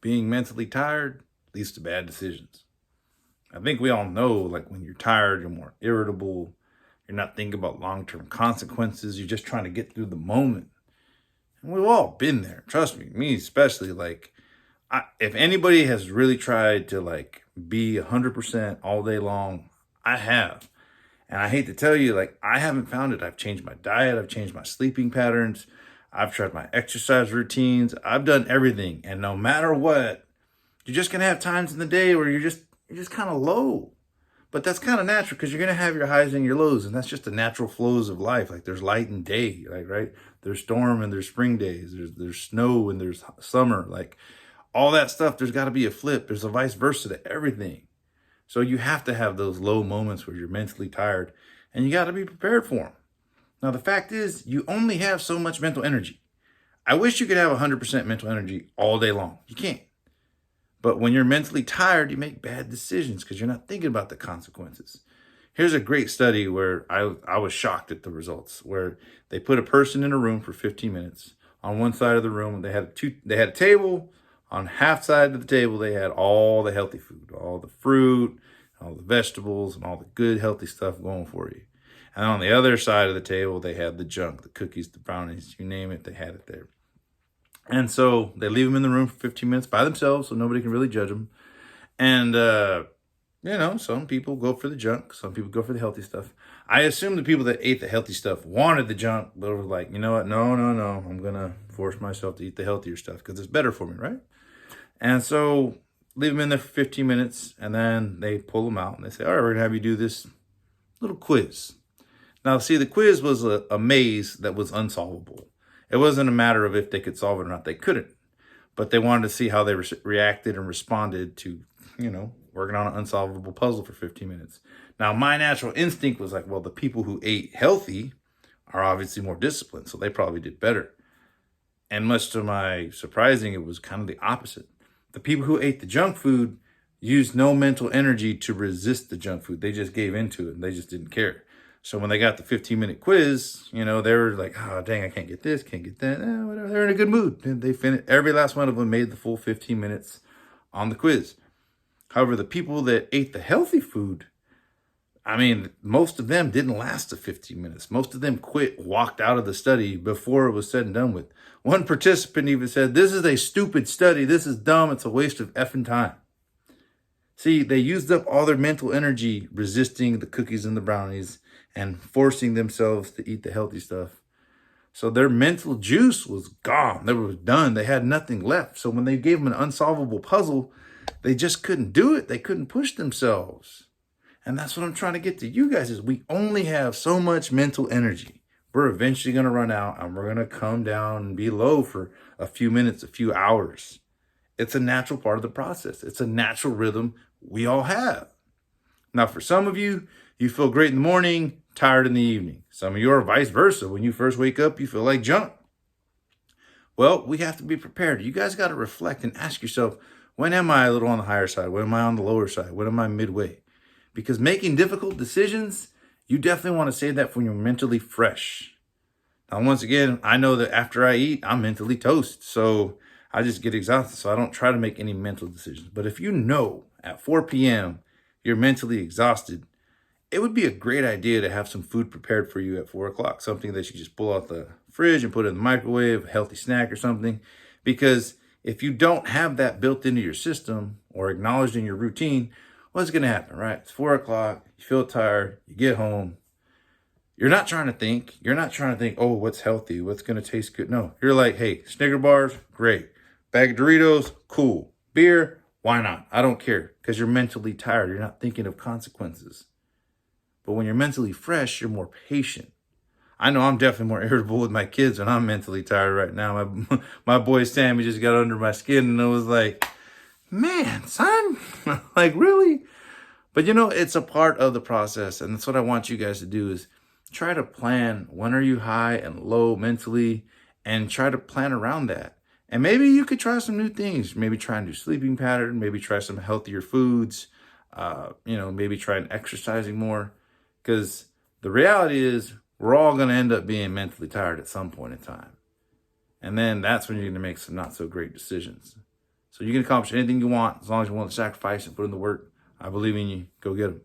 being mentally tired leads to bad decisions. I think we all know, like, when you're tired, you're more irritable. You're not thinking about long-term consequences. You're just trying to get through the moment. And we've all been there. Trust me especially. Like, if anybody has really tried to like be 100% all day long, I have. And I hate to tell you, like, I haven't found it. I've changed my diet. I've changed my sleeping patterns. I've tried my exercise routines. I've done everything. And no matter what, you're just going to have times in the day where you're just kind of low. But that's kind of natural because you're going to have your highs and your lows. And that's just the natural flows of life. Like, there's light and day, like, right? There's storm and there's spring days. There's snow and there's summer. Like, all that stuff, there's got to be a flip. There's a vice versa to everything. So you have to have those low moments where you're mentally tired, and you got to be prepared for them. Now, the fact is, you only have so much mental energy. I wish you could have 100% mental energy all day long. You can't. But when you're mentally tired, you make bad decisions because you're not thinking about the consequences. Here's a great study where I was shocked at the results, where they put a person in a room for 15 minutes. On one side of the room, they had a table. On half side of the table, they had all the healthy food, all the fruit, all the vegetables, and all the good, healthy stuff going for you. And on the other side of the table, they had the junk, the cookies, the brownies, you name it, they had it there. And so they leave them in the room for 15 minutes by themselves so nobody can really judge them. And, some people go for the junk. Some people go for the healthy stuff. I assume the people that ate the healthy stuff wanted the junk, but were like, you know what? No. I'm going to force myself to eat the healthier stuff because it's better for me, right? And so leave them in there for 15 minutes, and then they pull them out, and they say, all right, we're going to have you do this little quiz. Now, see, the quiz was a maze that was unsolvable. It wasn't a matter of if they could solve it or not. They couldn't. But they wanted to see how they reacted and responded to, working on an unsolvable puzzle for 15 minutes. Now, my natural instinct was like, well, the people who ate healthy are obviously more disciplined, so they probably did better. And much to my surprising, it was kind of the opposite. The people who ate the junk food used no mental energy to resist the junk food. They just gave into it and they just didn't care. So when they got the 15-minute quiz, they were like, oh, dang, I can't get this, can't get that. Whatever. They're in a good mood. And they finished. Every last one of them made the full 15 minutes on the quiz. However, the people that ate the healthy food, most of them didn't last the 15 minutes. Most of them walked out of the study before it was said and done with. One participant even said, this is a stupid study. This is dumb. It's a waste of effing time. See, they used up all their mental energy resisting the cookies and the brownies and forcing themselves to eat the healthy stuff. So their mental juice was gone. They were done. They had nothing left. So when they gave them an unsolvable puzzle, they just couldn't do it. They couldn't push themselves. And that's what I'm trying to get to you guys is we only have so much mental energy. We're eventually going to run out and we're going to come down and be low for a few minutes, a few hours. It's a natural part of the process. It's a natural rhythm we all have. Now, for some of you, you feel great in the morning, tired in the evening. Some of you are vice versa. When you first wake up, you feel like junk. Well, we have to be prepared. You guys got to reflect and ask yourself, when am I a little on the higher side? When am I on the lower side? When am I midway? Because making difficult decisions, you definitely want to save that when you're mentally fresh. Now, once again, I know that after I eat, I'm mentally toast. So I just get exhausted. So I don't try to make any mental decisions. But if you know at 4 p.m. you're mentally exhausted, it would be a great idea to have some food prepared for you at 4 o'clock. Something that you just pull out the fridge and put it in the microwave, a healthy snack or something. Because if you don't have that built into your system or acknowledged in your routine, what's going to happen, right? It's 4 o'clock, you feel tired, you get home. You're not trying to think. You're not trying to think, oh, what's healthy? What's going to taste good? No, you're like, hey, Snicker bars, great. Bag of Doritos, cool. Beer, why not? I don't care because you're mentally tired. You're not thinking of consequences. But when you're mentally fresh, you're more patient. I know I'm definitely more irritable with my kids when I'm mentally tired right now. My boy Sammy just got under my skin and I was like, man, son, like really? But it's a part of the process. And that's what I want you guys to do is try to plan when are you high and low mentally and try to plan around that. And maybe you could try some new things. Maybe try a new sleeping pattern. Maybe try some healthier foods. Maybe try exercising more. Because the reality is we're all going to end up being mentally tired at some point in time. And then that's when you're going to make some not so great decisions. So you can accomplish anything you want as long as you want to sacrifice and put in the work. I believe in you. Go get them.